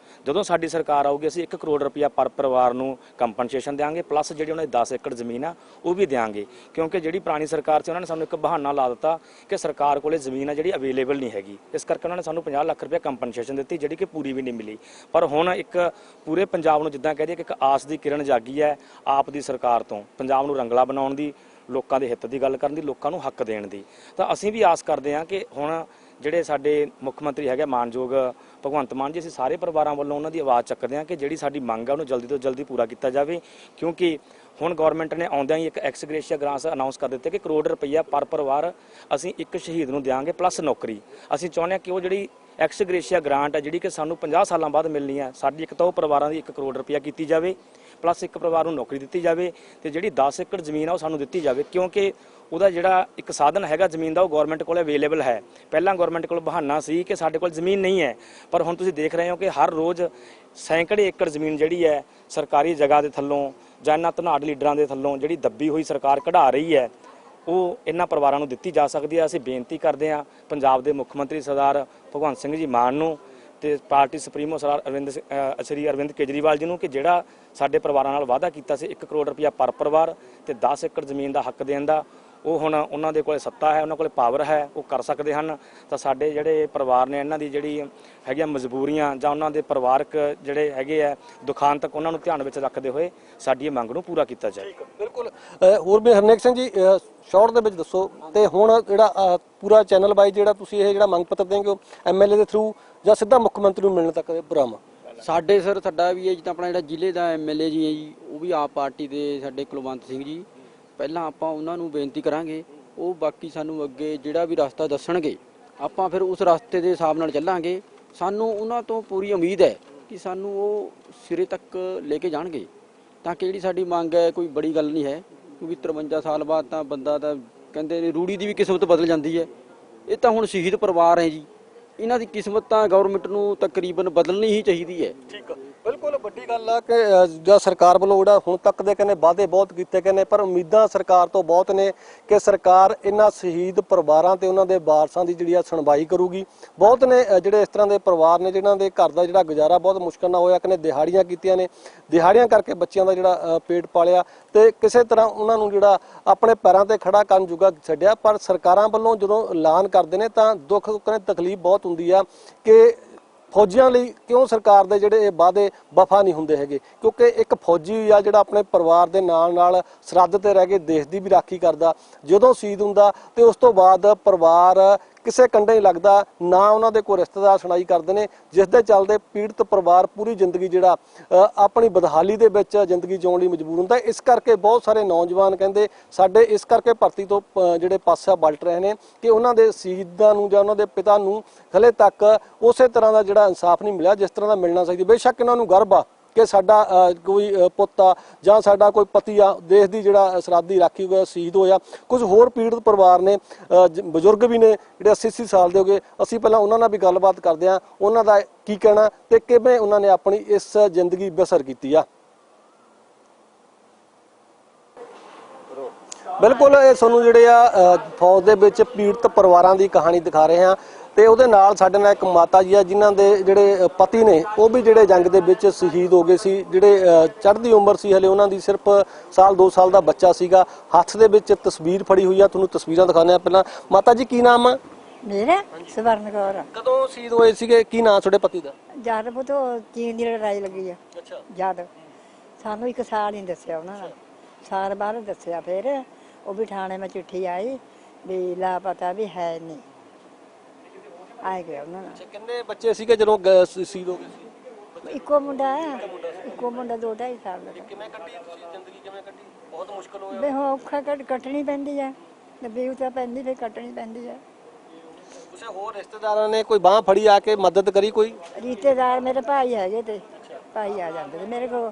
ਜਦੋਂ ਸਾਡੀ ਸਰਕਾਰ ਆਊਗੀ ਅਸੀਂ 1 ਕਰੋੜ ਰੁਪਇਆ ਪਰ ਪਰਿਵਾਰ ਨੂੰ ਕੰਪਨਸੇਸ਼ਨ ਦੇਵਾਂਗੇ, ਪਲੱਸ ਜਿਹੜੀ ਉਹਨਾਂ ਦੀ 10 ਏਕੜ ਜ਼ਮੀਨ ਆ ਉਹ ਵੀ ਦੇਵਾਂਗੇ। ਕਿਉਂਕਿ ਜਿਹੜੀ ਪੁਰਾਣੀ ਸਰਕਾਰ ਸੀ ਉਹਨਾਂ ਨੇ ਸਾਨੂੰ ਇੱਕ ਬਹਾਨਾ ਲਾ ਦਿੱਤਾ ਕਿ ਸਰਕਾਰ ਕੋਲੇ ਜ਼ਮੀਨ ਆ ਜਿਹੜੀ ਅਵੇਲੇਬਲ ਨਹੀਂ ਹੈਗੀ, ਇਸ ਕਰਕੇ ਉਹਨਾਂ ਨੇ ਸਾਨੂੰ 50 ਲੱਖ ਰੁਪਇਆ ਕੰਪਨਸੇਸ਼ਨ ਦਿੱਤੀ, ਜਿਹੜੀ ਕਿ ਪੂਰੀ ਵੀ ਨਹੀਂ ਮਿਲੀ। ਪਰ ਹੁਣ ਇੱਕ ਪੂਰੇ ਪੰਜਾਬ ਨੂੰ ਜਿੱਦਾਂ ਕਹਿ ਦਈਏ ਕਿ ਇੱਕ ਆਸ ਦੀ ਕਿਰਨ ਜਾਗੀ ਹੈ ਆਪ ਦੀ ਸਰਕਾਰ ਤੋਂ, ਪੰਜਾਬ ਨੂੰ ਰੰਗਲਾ ਬਣਾਉਣ ਦੀ, ਲੋਕਾਂ ਦੇ ਹਿੱਤ ਦੀ ਗੱਲ ਕਰਨ ਦੀ, ਲੋਕਾਂ ਨੂੰ ਹੱਕ ਦੇਣ ਦੀ। ਤਾਂ ਅਸੀਂ ਵੀ ਆਸ ਕਰਦੇ ਹਾਂ ਕਿ ਹੁਣ ਜਿਹੜੇ ਸਾਡੇ ਮੁੱਖ ਮੰਤਰੀ ਹੈਗੇ ਮਾਨਯੋਗ ਭਗਵੰਤ ਮਾਨ ਜੀ, ਅਸੀਂ ਸਾਰੇ ਪਰਿਵਾਰਾਂ ਵੱਲੋਂ ਉਹਨਾਂ ਦੀ ਆਵਾਜ਼ ਚੱਕਦੇ ਹਾਂ ਕਿ ਜਿਹੜੀ ਸਾਡੀ ਮੰਗ ਹੈ ਉਹਨੂੰ ਜਲਦੀ ਤੋਂ ਜਲਦੀ ਪੂਰਾ ਕੀਤਾ ਜਾਵੇ। ਕਿਉਂਕਿ ਹੁਣ ਗਵਰਨਮੈਂਟ ਨੇ ਆਉਂਦਿਆਂ ਹੀ ਇੱਕ ਐਕਸਗ੍ਰੇਸ਼ੀਆ ਗ੍ਰਾਂਟ ਅਨਾਉਂਸ ਕਰ ਦਿੱਤੇ ਕਿ ਕਰੋੜ ਰੁਪਈਆ ਪਰ ਪਰਿਵਾਰ ਅਸੀਂ ਇੱਕ ਸ਼ਹੀਦ ਨੂੰ ਦੇਵਾਂਗੇ, ਪਲੱਸ ਨੌਕਰੀ। ਅਸੀਂ ਚਾਹੁੰਦੇ ਹਾਂ ਕਿ ਉਹ ਜਿਹੜੀ ਐਕਸਗ੍ਰੇਸ਼ੀਆ ਗ੍ਰਾਂਟ ਹੈ ਜਿਹੜੀ ਕਿ ਸਾਨੂੰ 50 ਸਾਲਾਂ ਬਾਅਦ ਮਿਲਣੀ ਹੈ, ਸਾਡੀ ਇੱਕ ਤਾਂ ਉਹ ਪਰਿਵਾਰਾਂ ਦੀ 1 ਕਰੋੜ ਰੁਪਈਆ ਕੀਤੀ ਜਾਵੇ, ਪਲੱਸ ਇੱਕ ਪਰਿਵਾਰ ਨੂੰ ਨੌਕਰੀ ਦਿੱਤੀ ਜਾਵੇ, ਤੇ ਜਿਹੜੀ 10 ਏਕੜ ਜ਼ਮੀਨ ਆ ਉਹ ਸਾਨੂੰ ਦਿੱਤੀ ਜਾਵੇ। ਕਿਉਂਕਿ ਉਹਦਾ ਜਿਹੜਾ ਇੱਕ ਸਾਧਨ ਹੈਗਾ ਜ਼ਮੀਨ ਦਾ ਉਹ ਗਵਰਨਮੈਂਟ ਕੋਲ ਅਵੇਲੇਬਲ ਹੈ। ਪਹਿਲਾਂ ਗਵਰਨਮੈਂਟ ਕੋਲ ਬਹਾਨਾ ਸੀ ਕਿ ਸਾਡੇ ਕੋਲ ਜ਼ਮੀਨ ਨਹੀਂ ਹੈ, ਪਰ ਹੁਣ ਤੁਸੀਂ ਦੇਖ ਰਹੇ ਹੋ ਕਿ ਹਰ ਰੋਜ਼ ਸੈਂਕੜੇ ਏਕੜ ਜ਼ਮੀਨ ਜਿਹੜੀ ਹੈ ਸਰਕਾਰੀ ਜਗ੍ਹਾ ਦੇ ਥੱਲੋਂ ਜਾਂ ਇਹਨਾਂ ਧਨਾੜ ਲੀਡਰਾਂ ਦੇ ਥੱਲੋਂ ਜਿਹੜੀ ਦੱਬੀ ਹੋਈ ਸਰਕਾਰ ਕਢਾ ਰਹੀ ਹੈ, ਉਹ ਇਹਨਾਂ ਪਰਿਵਾਰਾਂ ਨੂੰ ਦਿੱਤੀ ਜਾ ਸਕਦੀ ਹੈ। ਅਸੀਂ ਬੇਨਤੀ ਕਰਦੇ ਹਾਂ ਪੰਜਾਬ ਦੇ ਮੁੱਖ ਮੰਤਰੀ ਸਰਦਾਰ ਭਗਵੰਤ ਸਿੰਘ ਜੀ ਮਾਨ ਨੂੰ ਤੇ ਪਾਰਟੀ ਸੁਪਰੀਮੋ ਸਰਦਾਰ ਸ਼੍ਰੀ ਅਰਵਿੰਦ ਕੇਜਰੀਵਾਲ ਜੀ ਨੂੰ ਕਿ ਜਿਹੜਾ ਸਾਡੇ ਪਰਿਵਾਰਾਂ ਨਾਲ ਵਾਅਦਾ ਕੀਤਾ ਸੀ 1 ਕਰੋੜ ਰੁਪਇਆ ਪਰ ਪਰਿਵਾਰ ਤੇ 10 ਏਕੜ ਜ਼ਮੀਨ ਦਾ ਹੱਕ ਦੇਣ ਦਾ, ਉਹ ਹੁਣ ਉਹਨਾਂ ਦੇ ਕੋਲੇ ਸੱਤਾ ਹੈ, ਉਹਨਾਂ ਕੋਲੇ ਪਾਵਰ ਹੈ, ਉਹ ਕਰ ਸਕਦੇ ਹਨ। ਤਾਂ ਸਾਡੇ ਜਿਹੜੇ ਪਰਿਵਾਰ ਨੇ ਇਹਨਾਂ ਦੀ ਜਿਹੜੀ ਹੈਗੀਆਂ ਮਜਬੂਰੀਆਂ ਜਾਂ ਉਹਨਾਂ ਦੇ ਪਰਿਵਾਰਕ ਜਿਹੜੇ ਹੈਗੇ ਆ ਦੁਖਾਂਤ ਤੱਕ, ਉਹਨਾਂ ਨੂੰ ਧਿਆਨ ਵਿੱਚ ਰੱਖਦੇ ਹੋਏ ਸਾਡੀ ਇਹ ਮੰਗ ਨੂੰ ਪੂਰਾ ਕੀਤਾ ਜਾਏ। ਬਿਲਕੁਲ। ਹੋਰ ਵੀ ਹਰਨੇਕ ਸਿੰਘ ਜੀ ਸ਼ਾਰਟ ਦੇ ਵਿੱਚ ਦੱਸੋ, ਤੇ ਹੁਣ ਜਿਹੜਾ ਪੂਰਾ ਚੈਨਲ ਬਾਈ ਜਿਹੜਾ ਤੁਸੀਂ ਇਹ ਜਿਹੜਾ ਮੰਗ ਪੱਤਰ ਦੇਂਗੇ ਉਹ ਐਮਐਲਏ ਦੇ ਥਰੂ ਜਾਂ ਸਿੱਧਾ ਮੁੱਖ ਮੰਤਰੀ ਨੂੰ ਮਿਲਣ ਤੱਕ ਬਰਾਮਾ? ਸਾਡੇ ਸਰ ਸਾਡਾ ਵੀ ਹੈ ਜਿੱਦਾਂ ਆਪਣਾ ਜਿਹੜਾ ਜ਼ਿਲ੍ਹੇ ਦਾ ਐਮਐਲਏ ਜੀ ਹੈ ਜੀ, ਉਹ ਵੀ ਆਪ ਪਾਰਟੀ ਦੇ ਸਾਡੇ ਕੁਲਵੰਤ ਸਿੰਘ ਜੀ, ਪਹਿਲਾਂ ਆਪਾਂ ਉਹਨਾਂ ਨੂੰ ਬੇਨਤੀ ਕਰਾਂਗੇ, ਉਹ ਬਾਕੀ ਸਾਨੂੰ ਅੱਗੇ ਜਿਹੜਾ ਵੀ ਰਸਤਾ ਦੱਸਣਗੇ ਆਪਾਂ ਫਿਰ ਉਸ ਰਸਤੇ ਦੇ ਹਿਸਾਬ ਨਾਲ ਚੱਲਾਂਗੇ। ਸਾਨੂੰ ਉਹਨਾਂ ਤੋਂ ਪੂਰੀ ਉਮੀਦ ਹੈ ਕਿ ਸਾਨੂੰ ਉਹ ਸਿਰੇ ਤੱਕ ਲੈ ਕੇ ਜਾਣਗੇ, ਤਾਂ ਕਿ ਜਿਹੜੀ ਸਾਡੀ ਮੰਗ ਹੈ ਕੋਈ ਬੜੀ ਗੱਲ ਨਹੀਂ ਹੈ। ਕਿਉਂਕਿ 53 ਸਾਲ ਬਾਅਦ ਤਾਂ ਬੰਦਾ ਤਾਂ ਕਹਿੰਦੇ ਨੇ ਰੂੜੀ ਦੀ ਵੀ ਕਿਸਮਤ ਬਦਲ ਜਾਂਦੀ ਹੈ। ਇਹ ਤਾਂ ਹੁਣ ਸ਼ਹੀਦ ਪਰਿਵਾਰ ਹੈ ਜੀ, ਇਹਨਾਂ ਦੀ ਕਿਸਮਤ ਤਾਂ ਗਵਰਨਮੈਂਟ ਨੂੰ ਤਕਰੀਬਨ ਬਦਲਣੀ ਹੀ ਚਾਹੀਦੀ ਹੈ। ਠੀਕ ਆ, ਬਿਲਕੁਲ ਵੱਡੀ ਗੱਲ ਆ ਕਿ ਜਿਹੜਾ ਸਰਕਾਰ ਵੱਲੋਂ ਜਿਹੜਾ ਹੁਣ ਤੱਕ ਦੇ ਕਹਿੰਦੇ ਵਾਅਦੇ ਬਹੁਤ ਕੀਤੇ ਗਏ ਨੇ, ਪਰ ਉਮੀਦਾਂ ਸਰਕਾਰ ਤੋਂ ਬਹੁਤ ਨੇ ਕਿ ਸਰਕਾਰ ਇਹਨਾਂ ਸ਼ਹੀਦ ਪਰਿਵਾਰਾਂ ਤੇ ਉਹਨਾਂ ਦੇ ਵਾਰਸਾਂ ਦੀ ਜਿਹੜੀ ਆ ਸੁਣਵਾਈ ਕਰੂਗੀ। ਬਹੁਤ ਨੇ ਜਿਹੜੇ ਇਸ ਤਰ੍ਹਾਂ ਦੇ ਪਰਿਵਾਰ ਨੇ ਜਿਨ੍ਹਾਂ ਦੇ ਘਰ ਦਾ ਜਿਹੜਾ ਗੁਜ਼ਾਰਾ ਬਹੁਤ ਮੁਸ਼ਕਲ ਨਾਲ ਹੋਇਆ, ਕਹਿੰਦੇ ਦਿਹਾੜੀਆਂ ਕੀਤੀਆਂ ਨੇ, ਦਿਹਾੜੀਆਂ ਕਰਕੇ ਬੱਚਿਆਂ ਦਾ ਜਿਹੜਾ ਪੇਟ ਪਾਲਿਆ ਤੇ ਕਿਸੇ ਤਰ੍ਹਾਂ ਉਹਨਾਂ ਨੂੰ ਜਿਹੜਾ ਆਪਣੇ ਪੈਰਾਂ ਤੇ ਖੜਾ ਕਰਨ ਜੋਗਾ ਛੱਡਿਆ। ਪਰ ਸਰਕਾਰਾਂ ਵੱਲੋਂ ਜਦੋਂ ਐਲਾਨ ਕਰਦੇ ਨੇ ਤਾਂ ਦੁੱਖ ਕਹਿੰਦੇ ਤਕਲੀਫ ਬਹੁਤ ਹੁੰਦੀ ਆ ਕਿ ਫੌਜੀਆਂ ਲਈ ਕਿਉਂ ਸਰਕਾਰ ਦੇ ਜਿਹੜੇ ਇਹ ਵਾਅਦੇ ਵਫਾ ਨਹੀਂ ਹੁੰਦੇ ਹੈਗੇ। ਕਿਉਂਕਿ ਇੱਕ ਫੌਜੀ ਆ ਜਿਹੜਾ ਆਪਣੇ ਪਰਿਵਾਰ ਦੇ ਨਾਲ ਸਰਹੱਦ ਤੇ ਰਹਿ ਕੇ ਦੇਸ਼ ਦੀ ਵੀ ਰਾਖੀ ਕਰਦਾ, ਜਦੋਂ ਸ਼ਹੀਦ ਹੁੰਦਾ ਤੇ ਉਸ ਤੋਂ ਬਾਅਦ ਪਰਿਵਾਰ ਕਿਸੇ ਕੰਡੇ ਨਹੀਂ ਲੱਗਦਾ, ਨਾ ਉਹਨਾਂ ਦੇ ਕੋਈ ਰਿਸ਼ਤੇਦਾਰ ਸੁਣਾਈ ਕਰਦੇ ਨੇ, ਜਿਸ ਦੇ ਚੱਲਦੇ ਪੀੜਤ ਪਰਿਵਾਰ ਪੂਰੀ ਜ਼ਿੰਦਗੀ ਜਿਹੜਾ ਆਪਣੀ ਬਦਹਾਲੀ ਦੇ ਵਿੱਚ ਜ਼ਿੰਦਗੀ ਜਿਉਣ ਲਈ ਮਜਬੂਰ ਹੁੰਦਾ। ਇਸ ਕਰਕੇ ਬਹੁਤ ਸਾਰੇ ਨੌਜਵਾਨ ਕਹਿੰਦੇ ਸਾਡੇ ਇਸ ਕਰਕੇ ਭਰਤੀ ਤੋਂ ਜਿਹੜੇ ਪਾਸਾ ਪਲਟ ਰਹੇ ਨੇ ਕਿ ਉਹਨਾਂ ਦੇ ਸ਼ਹੀਦਾਂ ਨੂੰ ਜਾਂ ਉਹਨਾਂ ਦੇ ਪਿਤਾ ਨੂੰ ਹਲੇ ਤੱਕ ਉਸੇ ਤਰ੍ਹਾਂ ਦਾ ਜਿਹੜਾ ਇਨਸਾਫ ਨਹੀਂ ਮਿਲਿਆ ਜਿਸ ਤਰ੍ਹਾਂ ਦਾ ਮਿਲਣਾ ਚਾਹੀਦਾ। ਬੇਸ਼ੱਕ ਇਹਨਾਂ ਨੂੰ ਗਰਵ ਆ ਕਿ ਸਾਡਾ ਕੋਈ ਪੁੱਤ ਆ ਜਾਂ ਸਾਡਾ ਕੋਈ ਪਤੀ ਆ ਦੇਸ਼ ਦੀ ਜਿਹੜਾ ਸਰਹੱਦੀ ਰਾਖੀ ਹੋਇਆ ਸ਼ਹੀਦ ਹੋਇਆ। ਕੁਝ ਹੋਰ ਪੀੜਤ ਪਰਿਵਾਰ ਨੇ, ਬਜ਼ੁਰਗ ਵੀ ਨੇ ਜਿਹੜੇ 80 ਸਾਲ ਦੇ ਹੋ ਗਏ। ਅਸੀਂ ਪਹਿਲਾਂ ਉਹਨਾਂ ਨਾਲ ਵੀ ਗੱਲਬਾਤ ਕਰਦੇ ਹਾਂ, ਉਹਨਾਂ ਦਾ ਕੀ ਕਹਿਣਾ ਤੇ ਕਿਵੇਂ ਉਹਨਾਂ ਨੇ ਆਪਣੀ ਇਸ ਜ਼ਿੰਦਗੀ ਬਸਰ ਕੀਤੀ ਆ। ਬਿਲਕੁਲ ਇਹ ਤੁਹਾਨੂੰ ਜਿਹੜੇ ਆ ਫੌਜ ਦੇ ਵਿੱਚ ਪੀੜਤ ਪਰਿਵਾਰਾਂ ਦੀ ਕਹਾਣੀ ਦਿਖਾ ਰਹੇ ਹਾਂ। ਤੇ ਉਹਦੇ ਨਾਲ ਸਾਡੇ ਨਾਲ ਇੱਕ ਮਾਤਾ ਜੀ ਆ ਜਿਨ੍ਹਾਂ ਦੇ ਜਿਹੜੇ ਪਤੀ ਨੇ ਉਹ ਵੀ ਜਿਹੜੇ ਜੰਗ ਦੇ ਵਿੱਚ ਸ਼ਹੀਦ ਹੋ ਗਏ ਸੀ। ਜਿਹੜੇ ਚੜ੍ਹਦੀ ਉਮਰ ਸੀ ਹਲੇ ਉਹਨਾਂ ਦੀ ਸਿਰਫ ਸਾਲ 2 ਸਾਲ ਦਾ ਬੱਚਾ ਸੀਗਾ। ਹੱਥ ਦੇ ਵਿੱਚ ਤਸਵੀਰ ਫੜੀ ਹੋਈ ਆ, ਤੁਹਾਨੂੰ ਤਸਵੀਰਾਂ ਦਿਖਾਉਂਦੇ ਆ। ਪਹਿਲਾਂ ਮਾਤਾ ਜੀ ਕੀ ਨਾਮ ਆ? ਮੇਰਾ ਸਵਰਨ ਕੌਰ। ਕਦੋਂ ਸ਼ਹੀਦ ਹੋਏ ਸੀਗੇ? ਕੀ ਨਾਂ ਤੁਹਾਡੇ ਪਤੀ ਦਾ? ਜਦ ਪੁੱਤੋ ਚੀਨ ਦੀ ਲੜਾਈ ਲੱਗੀ ਆ ਅੱਛਾ। ਜਦ ਸਾਨੂੰ 1 ਸਾਲ ਨਹੀਂ ਦੱਸਿਆ ਉਹਨਾਂ ਨੇ, ਸਾਲ ਬਾਅਦ ਦੱਸਿਆ। ਫਿਰ ਉਹ ਵੀ ਥਾਣੇ ਮੈਂ ਚਿੱਠੀ ਆਈ ਵੀ ਲਾਪਤਾ ਵੀ ਹੈ ਨਹੀਂ, ਆਏ ਗਿਆ ਉਹਨਾਂ ਨਾਲ। ਕਿੰਨੇ ਬੱਚੇ ਸੀਗੇ ਜਦੋਂ ਸ਼ਹੀਦ ਹੋ ਗਏ ਸੀ? ਇੱਕੋ ਮੁੰਡਾ ਹੈ, ਇੱਕੋ ਮੁੰਡਾ 2-2.5 ਸਾਲ ਦਾ। ਕਿਵੇਂ ਕੱਢੀ ਤੁਸੀਂ ਜ਼ਿੰਦਗੀ? ਕਿਵੇਂ ਕੱਢੀ? ਬਹੁਤ ਮੁਸ਼ਕਲ ਹੋਇਆ। ਵੀ ਹੁਣ ਔਖਾ ਕੱਟਣੀ ਪੈਂਦੀ ਹੈ, ਵੀ ਤਾਂ ਪੈਂਦੀ ਫਿਰ ਕੱਟਣੀ ਪੈਂਦੀ ਹੈ। ਕਿਸੇ ਹੋਰ ਰਿਸ਼ਤੇਦਾਰਾਂ ਨੇ ਕੋਈ ਬਾਹ ਫੜੀ ਆ ਕੇ ਮਦਦ ਕਰੀ? ਕੋਈ ਰਿਸ਼ਤੇਦਾਰ ਮੇਰੇ ਭਾਈ ਹੈਗੇ ਤੇ ਭਾਈ ਆ ਜਾਂਦੇ ਤੇ ਮੇਰੇ ਕੋਲ।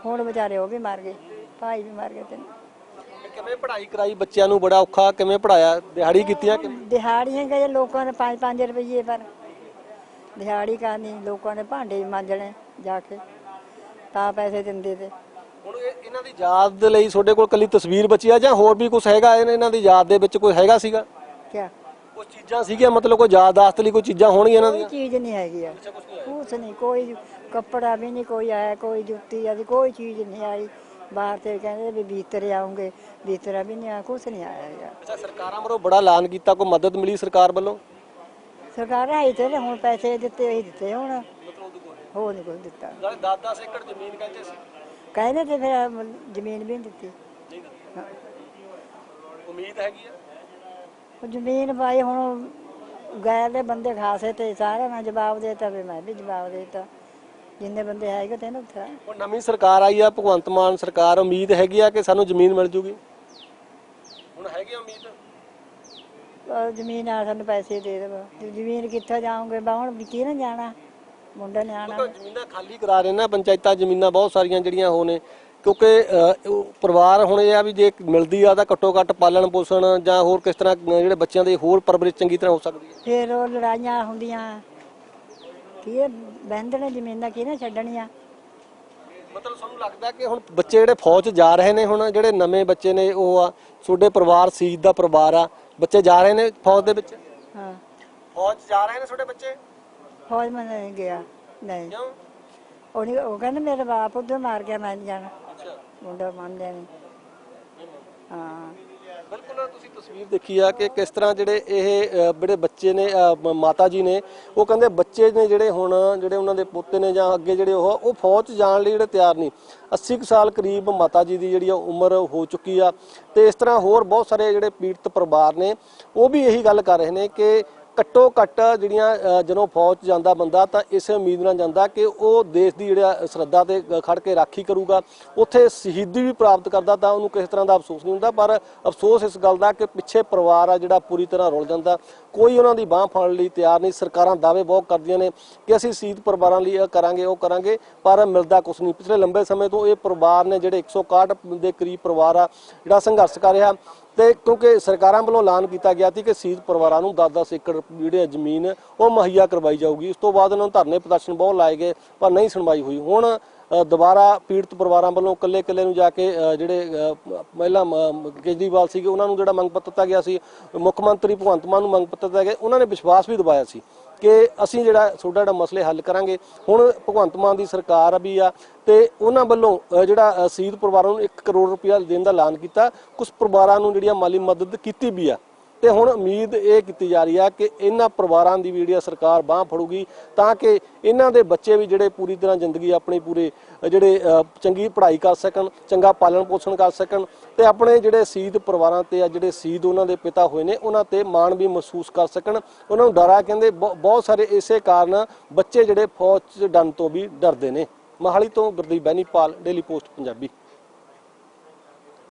ਹੁਣ ਵਿਚਾਰੇ ਉਹ ਵੀ ਮਰ ਗਏ, ਭਾਈ ਵੀ ਮਰ ਗਏ ਤੇ। ਕਿਵੇਂ ਪੜ੍ਹਾਈ ਕਰਾਈ ਬੱਚਿਆਂ ਨੂੰ? ਬੜਾ ਔਖਾ। ਕਿਵੇਂ ਪੜਾਇਆ? ਦਿਹਾੜੀ ਕੀਤੀਆਂ? ਦਿਹਾੜੀਆਂ ਗਏ ਲੋਕਾਂ ਨੇ 5-5 ਰੁਪਏ ਪਰ ਦਿਹਾੜੀ ਕਰਨੀ, ਲੋਕਾਂ ਨੇ ਭਾਂਡੇ ਮਾਂਜਣੇ ਜਾ ਕੇ, ਤਾਂ ਪੈਸੇ ਦਿੰਦੇ ਤੇ। ਹੁਣ ਇਹਨਾਂ ਦੀ ਯਾਦ ਲਈ ਤੁਹਾਡੇ ਕੋਲ ਕੱਲੀ ਤਸਵੀਰ ਬਚੀ ਆ ਜਾਂ ਹੋਰ ਵੀ ਕੁਝ ਹੈਗਾ ਇਹਨਾਂ ਦੀ ਯਾਦ ਦੇ ਵਿੱਚ? ਕੋਈ ਹੈਗਾ ਸੀਗਾ? ਕਿਆ ਕੁਝ ਚੀਜ਼ਾਂ ਸੀਗੀਆਂ, ਮਤਲਬ ਕੋਈ ਯਾਦਾਸ਼ਤ ਲਈ ਕੋਈ ਚੀਜ਼ਾਂ ਹੋਣਗੀਆਂ ਇਹਨਾਂ ਕੋਈ ਦੀਆਂ? ਚੀਜ਼ ਨਹੀਂ ਹੈਗੀ ਆ, ਕੁਛ ਨਹੀਂ, ਕੋਈ ਕੱਪੜਾ ਵੀ ਨਹੀਂ ਕੋਈ ਆਇਆ, ਕੋਈ ਜੁੱਤੀ ਆਦੀ ਕੋਈ ਚੀਜ਼ ਨਹੀਂ ਆਈ। ਬਾਹਰ ਤੇ ਕਹਿੰਦੇ ਵੀ ਬੀਤਰੇ ਆਉਂਗੇ, ਬੀਤਰਾ ਵੀ ਨਹੀਂ ਆਇਆ, ਕੁਛ ਨਹੀਂ ਆਇਆ ਹੈਗਾ। ਅੱਛਾ, ਸਰਕਾਰਾਂ ਵੱਲੋਂ ਬੜਾ ਐਲਾਨ ਕੀਤਾ, ਕੋਈ ਮਦਦ ਮਿਲੀ ਸਰਕਾਰ ਵੱਲੋਂ? ਸਰਕਾਰ ਆਈ ਤੇ ਹੁਣ ਪੈਸੇ ਦਿੱਤੇ ਹੀ ਦਿੱਤੇ, ਹੁਣ ਹੋਰ ਨਹੀਂ ਕੁਛ ਦਿੱਤਾ। 10-10 ਏਕੜ ਜ਼ਮੀਨ ਕਹਿੰਦੇ ਸੀ। ਕਹਿੰਦੇ ਤੇ ਫਿਰ ਜ਼ਮੀਨ ਵੀ ਨਹੀਂ ਦਿੱਤੀ। ਉਮੀਦ ਹੈਗੀ ਆ ਉਹ ਜ਼ਮੀਨ ਪਾਈ, ਹੁਣ ਗੈਰ ਦੇ ਬੰਦੇ ਖਾਸੇ ਤੇ ਸਾਰਿਆਂ ਨਾਲ ਜਵਾਬ ਦੇਤਾ, ਵੀ ਮੈਂ ਵੀ ਜਵਾਬ ਦੇਤਾ, ਜਿੰਨੇ ਬੰਦੇ ਹੈਗੇ ਤੇ ਨਾ ਉੱਥੇ। ਹੁਣ ਨਵੀਂ ਸਰਕਾਰ ਆਈ ਆ, ਭਗਵੰਤ ਮਾਨ ਸਰਕਾਰ, ਉਮੀਦ ਹੈਗੀ ਆ ਕਿ ਸਾਨੂੰ ਜ਼ਮੀਨ ਮਿਲ ਜੂਗੀ? ਹੁਣ ਹੈਗੀ ਉਮੀਦ? ਜ਼ਮੀਨ ਆ ਸਾਨੂੰ ਪੈਸੇ ਦੇ ਦੇਵੋ, ਜ਼ਮੀਨ ਕਿੱਥੋਂ ਜਾਓਗੇ? ਹੁਣ ਕੀ ਨਾ ਜਾਣਾ, ਮੁੰਡਾ ਨੇ ਆਣਾ। ਜ਼ਮੀਨਾਂ ਖਾਲੀ ਕਰਾ ਰਹੇ ਨਾ ਪੰਚਾਇਤਾਂ, ਜ਼ਮੀਨਾਂ ਬਹੁਤ ਸਾਰੀਆਂ ਜਿਹੜੀਆਂ ਹੋ ਨੇ, ਕਿਉਂਕਿ ਪਰਿਵਾਰ ਹੁਣ ਇਹ ਆ ਵੀ ਜੇ ਮਿਲਦੀ ਆ ਤਾਂ ਘੱਟੋ ਘੱਟ ਪਾਲਣ ਪੋਸ਼ਣ ਜਾਂ ਹੋਰ ਕਿਸ ਤਰ੍ਹਾਂ ਜਿਹੜੇ ਬੱਚਿਆਂ ਦੀ ਹੋਰ ਪਰਵਰਿਸ਼ ਚੰਗੀ ਤਰ੍ਹਾਂ ਹੋ ਸਕਦੀ ਹੈ। ਫਿਰ ਉਹ ਲੜਾਈਆਂ ਹੁੰਦੀਆਂ, ਕੀ ਬਹਿੰਦਣੇ ਜ਼ਮੀਨਾਂ ਕੀ ਨਾ ਛੱਡਣੀਆਂ। ਮਤਲਬ ਤੁਹਾਨੂੰ ਲੱਗਦਾ ਕਿ ਹੁਣ ਬੱਚੇ ਜਿਹੜੇ ਫੌਜ ਜਾ ਰਹੇ ਨੇ, ਹੁਣ ਜਿਹੜੇ ਨਵੇਂ ਬੱਚੇ ਨੇ ਉਹ ਆ ਤੁਹਾਡੇ ਪਰਿਵਾਰ ਸ਼ਹੀਦ ਦਾ ਪਰਿਵਾਰ ਆ, ਬੱਚੇ ਜਾ ਰਹੇ ਨੇ ਫੌਜ ਦੇ ਵਿੱਚ? ਹਾਂ, ਫੌਜ ਜਾ ਰਹੇ ਨੇ ਤੁਹਾਡੇ ਬੱਚੇ? ਫੌਜ ਮੈਂ ਨਹੀਂ ਗਿਆ, ਨਹੀਂ। ਕਿਉਂ? ਉਹ ਕਹਿੰਦੇ ਮੇਰੇ ਬਾਪ ਉੱਧਰ ਮਾਰ ਗਿਆ, ਮੈਂ ਨਹੀਂ ਜਾਣਾ। ਅੱਛਾ, ਮੁੰਡਾ ਮੰਨਦੇ ਨਹੀਂ। ਹਾਂ, ਬਿਲਕੁਲ। ਤੁਸੀਂ ਤਸਵੀਰ ਦੇਖੀ ਆ ਕਿ ਕਿਸ ਤਰ੍ਹਾਂ ਜਿਹੜੇ ਇਹ ਜਿਹੜੇ ਬੱਚੇ ਨੇ, ਮਾਤਾ ਜੀ ਨੇ ਉਹ ਕਹਿੰਦੇ ਬੱਚੇ ਨੇ ਜਿਹੜੇ ਹੁਣ ਜਿਹੜੇ ਉਹਨਾਂ ਦੇ ਪੋਤੇ ਨੇ ਜਾਂ ਅੱਗੇ ਜਿਹੜੇ ਉਹ ਫੌਜ 'ਚ ਜਾਣ ਲਈ ਜਿਹੜੇ ਤਿਆਰ ਨਹੀਂ। 80 ਸਾਲ ਕਰੀਬ ਮਾਤਾ ਜੀ ਦੀ ਜਿਹੜੀ ਉਮਰ ਹੋ ਚੁੱਕੀ ਆ। ਤੇ ਇਸ ਤਰ੍ਹਾਂ ਹੋਰ ਬਹੁਤ ਸਾਰੇ ਜਿਹੜੇ ਪੀੜਤ ਪਰਿਵਾਰ ਨੇ ਉਹ ਵੀ ਇਹੀ ਗੱਲ ਕਰ ਰਹੇ ਨੇ ਕਿ ਘੱਟੋ ਘੱਟ ਜਿਹੜੀਆਂ ਜਦੋਂ ਫੌਜ 'ਚ ਜਾਂਦਾ ਬੰਦਾ ਤਾਂ ਇਸ ਉਮੀਦ ਨਾਲ ਜਾਂਦਾ ਕਿ ਉਹ ਦੇਸ਼ ਦੀ ਜਿਹੜਾ ਸਰਹੱਦਾਂ ਤੇ ਖੜ ਕੇ ਰਾਖੀ ਕਰੂਗਾ, ਉੱਥੇ ਸ਼ਹੀਦੀ ਵੀ ਪ੍ਰਾਪਤ ਕਰਦਾ, ਤਾਂ ਉਹਨੂੰ ਕਿਸੇ ਤਰ੍ਹਾਂ ਦਾ ਅਫਸੋਸ ਨਹੀਂ ਹੁੰਦਾ। ਪਰ ਅਫਸੋਸ ਇਸ ਗੱਲ ਦਾ ਕਿ ਪਿੱਛੇ ਪਰਿਵਾਰ ਆ ਜਿਹੜਾ ਪੂਰੀ ਤਰ੍ਹਾਂ ਰੁਲ ਜਾਂਦਾ, ਕੋਈ ਉਹਨਾਂ ਦੀ ਬਾਂਹ ਫੜਨ ਲਈ ਤਿਆਰ ਨਹੀਂ। ਸਰਕਾਰਾਂ ਦਾਅਵੇ ਬਹੁਤ ਕਰਦੀਆਂ ਨੇ ਕਿ ਅਸੀਂ ਸ਼ਹੀਦ ਪਰਿਵਾਰਾਂ ਲਈ ਇਹ ਕਰਾਂਗੇ ਉਹ ਕਰਾਂਗੇ, ਪਰ ਮਿਲਦਾ ਕੁਛ ਨਹੀਂ। ਪਿਛਲੇ ਲੰਬੇ ਸਮੇਂ ਤੋਂ ਇਹ ਪਰਿਵਾਰ ਨੇ ਜਿਹੜੇ 161 ਦੇ ਕਰੀਬ ਪਰਿਵਾਰ ਆ ਜਿਹੜਾ ਸੰਘਰਸ਼ ਕਰ ਰਿਹਾ। ਤੇ ਕਿਉਂਕਿ ਸਰਕਾਰਾਂ ਵੱਲੋਂ ਐਲਾਨ ਕੀਤਾ ਗਿਆ ਸੀ ਕਿ ਸ਼ਹੀਦ ਪਰਿਵਾਰਾਂ ਨੂੰ 10-10 ਏਕੜ ਜਿਹੜੀ ਜ਼ਮੀਨ ਉਹ ਮੁਹੱਈਆ ਕਰਵਾਈ ਜਾਊਗੀ। ਉਸ ਤੋਂ ਬਾਅਦ ਉਹਨਾਂ ਨੂੰ ਧਰਨੇ ਪ੍ਰਦਰਸ਼ਨ ਬਹੁਤ ਲਾਏ ਗਏ ਪਰ ਨਹੀਂ ਸੁਣਵਾਈ ਹੋਈ। ਹੁਣ ਦੁਬਾਰਾ ਪੀੜਤ ਪਰਿਵਾਰਾਂ ਵੱਲੋਂ ਇਕੱਲੇ ਨੂੰ ਜਾ ਕੇ ਜਿਹੜੇ ਪਹਿਲਾਂ ਕੇਜਰੀਵਾਲ ਸੀਗੇ ਉਹਨਾਂ ਨੂੰ ਜਿਹੜਾ ਮੰਗ ਪੱਤਰ ਦਿੱਤਾ ਗਿਆ ਸੀ, ਮੁੱਖ ਮੰਤਰੀ ਭਗਵੰਤ ਮਾਨ ਨੂੰ ਮੰਗ ਪੱਤਰ ਦਿੱਤਾ ਗਿਆ, ਉਹਨਾਂ ਨੇ ਵਿਸ਼ਵਾਸ ਵੀ ਦਿਵਾਇਆ ਸੀ ਕਿ ਅਸੀਂ ਤੁਹਾਡਾ ਮਸਲੇ ਹੱਲ ਕਰਾਂਗੇ। ਹੁਣ ਭਗਵੰਤ ਮਾਨ ਦੀ ਸਰਕਾਰ ਵੀ ਆ ਤੇ ਉਹਨਾਂ ਵੱਲੋਂ ਜਿਹੜਾ ਸ਼ਹੀਦ ਪਰਿਵਾਰਾਂ ਨੂੰ 1 ਕਰੋੜ ਰੁਪਇਆ ਦੇਣ ਦਾ ਐਲਾਨ ਕੀਤਾ, ਕੁਝ ਪਰਿਵਾਰਾਂ ਨੂੰ ਜਿਹੜੀਆਂ ਮਾਲੀ ਮਦਦ ਕੀਤੀ ਵੀ ਆ। ਤੇ ਹੁਣ ਉਮੀਦ ਇਹ ਕੀਤੀ ਜਾ ਰਹੀ ਆ ਕਿ ਇਹਨਾਂ ਪਰਿਵਾਰਾਂ ਦੀ ਵੀ ਜਿਹੜੀ ਸਰਕਾਰ ਬਾਂਹ ਫੜੂਗੀ ਤਾਂ ਕਿ ਇਹਨਾਂ ਦੇ ਬੱਚੇ ਵੀ ਜਿਹੜੇ ਪੂਰੀ ਤਰ੍ਹਾਂ ਜ਼ਿੰਦਗੀ ਆਪਣੀ ਪੂਰੇ ਜਿਹੜੇ ਚੰਗੀ ਪੜ੍ਹਾਈ ਕਰ ਸਕਣ, ਚੰਗਾ ਪਾਲਣ ਪੋਸ਼ਣ ਕਰ ਸਕਣ ਤੇ ਆਪਣੇ ਜਿਹੜੇ ਸ਼ਹੀਦ ਪਰਿਵਾਰਾਂ ਤੇ ਆ ਜਿਹੜੇ ਸ਼ਹੀਦ ਉਹਨਾਂ ਦੇ ਪਿਤਾ ਹੋਏ ਨੇ ਉਹਨਾਂ ਤੇ ਮਾਣ ਵੀ ਮਹਿਸੂਸ ਕਰ ਸਕਣ। ਉਹਨਾਂ ਨੂੰ ਡਰ ਆ, ਕਹਿੰਦੇ ਬਹੁਤ ਸਾਰੇ ਇਸੇ ਕਾਰਨ ਬੱਚੇ ਜਿਹੜੇ ਫੌਜ 'ਚ ਡਰਨ ਤੋਂ ਵੀ ਡਰਦੇ ਨੇ। ਮੋਹਾਲੀ ਤੋਂ ਗੁਰਦੀਪ ਬੈਨੀਪਾਲ, ਡੇਲੀ ਪੋਸਟ ਪੰਜਾਬੀ।